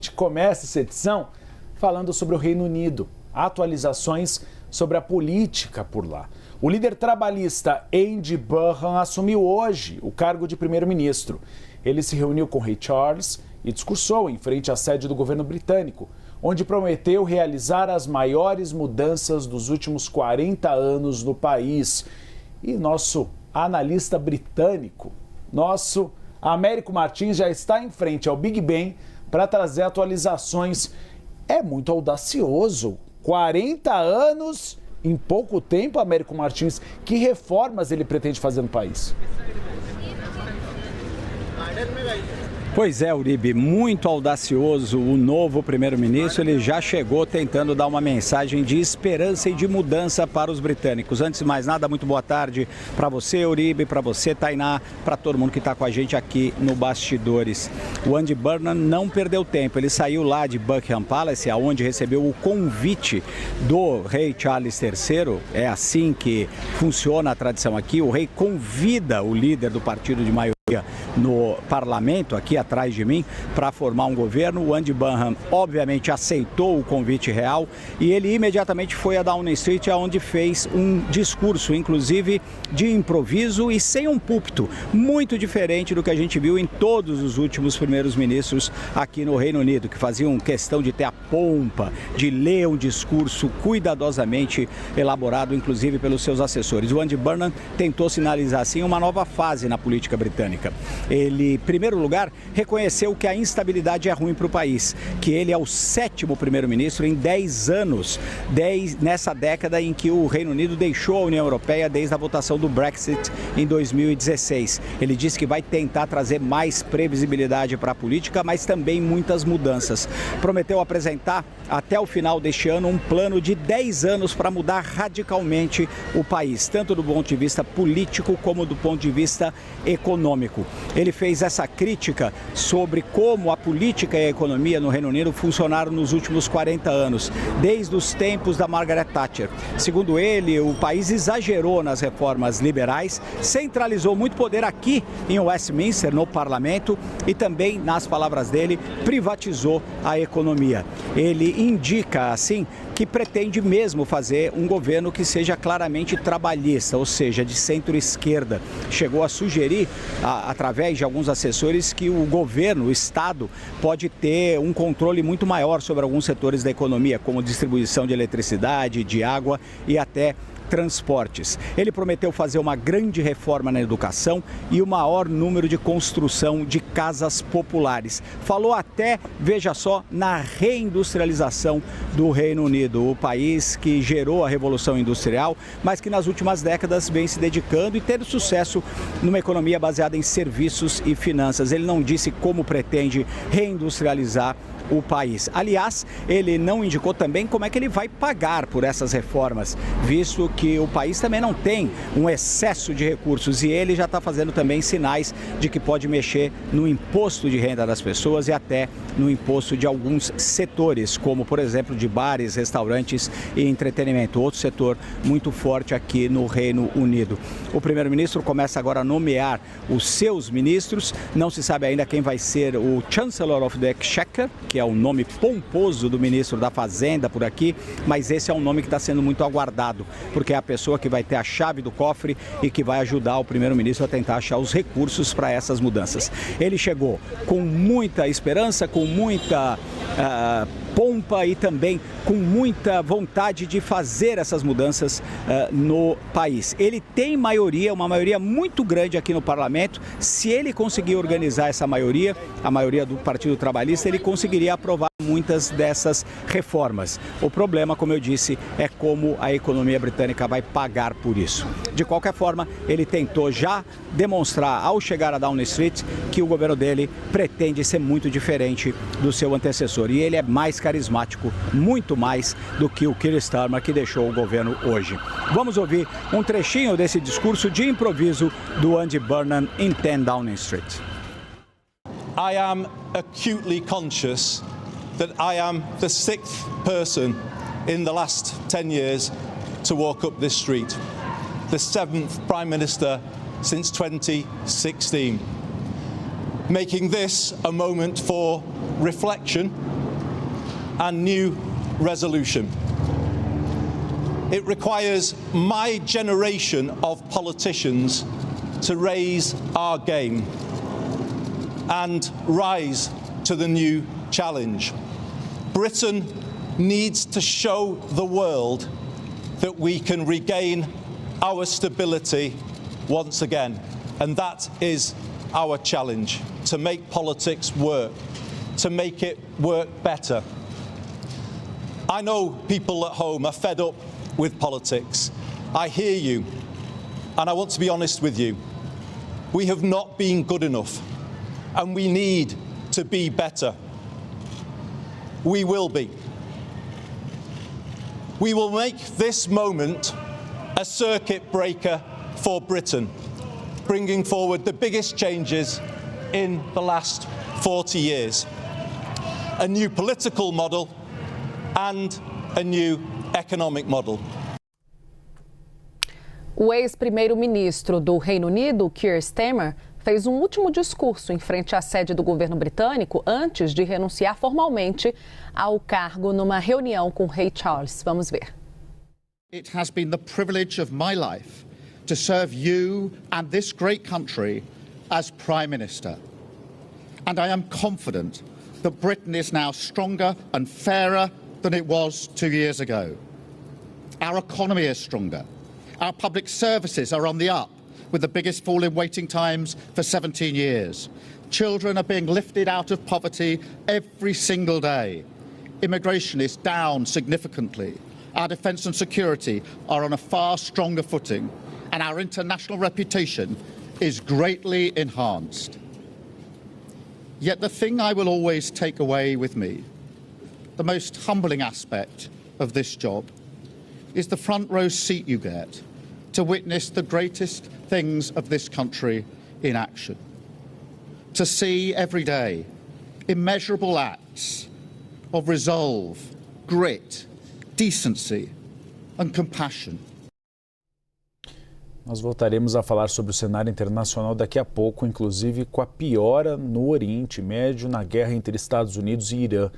A gente começa essa edição falando sobre o Reino Unido, atualizações sobre a política por lá. O líder trabalhista Andy Burnham assumiu hoje o cargo de primeiro-ministro. Ele se reuniu com o rei Charles e discursou em frente à sede do governo britânico, onde prometeu realizar as maiores mudanças dos últimos 40 anos no país. E nosso analista britânico, nosso Américo Martins, já está em frente ao Big Ben para trazer atualizações. É muito audacioso. 40 anos em pouco tempo, Américo Martins. Que reformas ele pretende fazer no país? Pois é, Uribe, muito audacioso o novo primeiro-ministro. Ele já chegou tentando dar uma mensagem de esperança e de mudança para os britânicos. Antes de mais nada, muito boa tarde para você, Uribe, para você, Tainá, para todo mundo que está com a gente aqui no Bastidores. O Andy Burnham não perdeu tempo. Ele saiu lá de Buckingham Palace, aonde recebeu o convite do rei Charles III. É assim que funciona a tradição aqui. O rei convida o líder do partido de maioria no parlamento, aqui atrás de mim, para formar um governo. O Andy Burnham, obviamente, aceitou o convite real e ele imediatamente foi a Downing Street, onde fez um discurso, inclusive de improviso e sem um púlpito, muito diferente do que a gente viu em todos os últimos primeiros ministros aqui no Reino Unido, que faziam questão de ter a pompa, de ler um discurso cuidadosamente elaborado, inclusive pelos seus assessores. O Andy Burnham tentou sinalizar, assim, uma nova fase na política britânica. Ele, em primeiro lugar, reconheceu que a instabilidade é ruim para o país, que ele é o 7º primeiro-ministro em 10 anos, nessa década em que o Reino Unido deixou a União Europeia desde a votação do Brexit em 2016. Ele disse que vai tentar trazer mais previsibilidade para a política, mas também muitas mudanças. Prometeu apresentar até o final deste ano um plano de 10 anos para mudar radicalmente o país, tanto do ponto de vista político como do ponto de vista econômico. Ele fez essa crítica sobre como a política e a economia no Reino Unido funcionaram nos últimos 40 anos, desde os tempos da Margaret Thatcher. Segundo ele, o país exagerou nas reformas liberais, centralizou muito poder aqui em Westminster, no parlamento, e também, nas palavras dele, privatizou a economia. Ele indica, assim, que pretende mesmo fazer um governo que seja claramente trabalhista, ou seja, de centro-esquerda. Chegou a sugerir, através de alguns assessores, que o governo, o Estado, pode ter um controle muito maior sobre alguns setores da economia, como distribuição de eletricidade, de água e até transportes. Ele prometeu fazer uma grande reforma na educação e o maior número de construção de casas populares. Falou até, veja só, na reindustrialização do Reino Unido, o país que gerou a Revolução Industrial, mas que nas últimas décadas vem se dedicando e tendo sucesso numa economia baseada em serviços e finanças. Ele não disse como pretende reindustrializar o país. Aliás, ele não indicou também como é que ele vai pagar por essas reformas, visto que o país também não tem um excesso de recursos e ele já está fazendo também sinais de que pode mexer no imposto de renda das pessoas e até no imposto de alguns setores, como, por exemplo, de bares, restaurantes e entretenimento, outro setor muito forte aqui no Reino Unido. O primeiro-ministro começa agora a nomear os seus ministros. Não se sabe ainda quem vai ser o Chancellor of the Exchequer, que é o nome pomposo do ministro da Fazenda por aqui, mas esse é um nome que está sendo muito aguardado, porque é a pessoa que vai ter a chave do cofre e que vai ajudar o primeiro-ministro a tentar achar os recursos para essas mudanças. Ele chegou com muita esperança, com muita pompa e também com muita vontade de fazer essas mudanças no país. Ele tem maioria, uma maioria muito grande aqui no parlamento. Se ele conseguir organizar essa maioria, a maioria do Partido Trabalhista, ele conseguiria aprovar muitas dessas reformas. O problema, como eu disse, é como a economia britânica vai pagar por isso. De qualquer forma, ele tentou já demonstrar, ao chegar a Downing Street, que o governo dele pretende ser muito diferente do seu antecessor. E ele é mais carismático, muito mais do que o Keir Starmer, que deixou o governo hoje. Vamos ouvir um trechinho desse discurso de improviso do Andy Burnham em 10 Downing Street. I am acutely conscious that I am the 6th person in the last 10 years to walk up this street, the 7th Prime Minister since 2016, making this a moment for reflection and new resolution. It requires my generation of politicians to raise our game and rise to the new challenge. Britain needs to show the world that we can regain our stability once again. And that is our challenge, to make politics work, to make it work better. I know people at home are fed up with politics. I hear you, and I want to be honest with you. We have not been good enough, and we need to be better. We will be. We will make this moment a circuit breaker for Britain, bringing forward the biggest changes in the last 40 years. A new political model and a new economic model. O ex-primeiro-ministro do Reino Unido, Keir Starmer, fez um último discurso em frente à sede do governo britânico antes de renunciar formalmente ao cargo numa reunião com o rei Charles. Vamos ver. It has been the privilege of my life to serve you and this great country as Prime Minister. And I am confident that Britain is now stronger and fairer than it was 2 years ago. Our economy is stronger. Our public services are on the up, with the biggest fall in waiting times for 17 years. Children are being lifted out of poverty every single day. Immigration is down significantly. Our defence and security are on a far stronger footing, and our international reputation is greatly enhanced. Yet the thing I will always take away with me, the most humbling aspect of this job, is the front row seat you get to witness the greatest things of this country in action. To see every day immeasurable acts of resolve, grit, decency and compassion. Nós voltaremos a falar sobre o cenário internacional daqui a pouco, inclusive com a piora no Oriente Médio, na guerra entre Estados Unidos e Irã.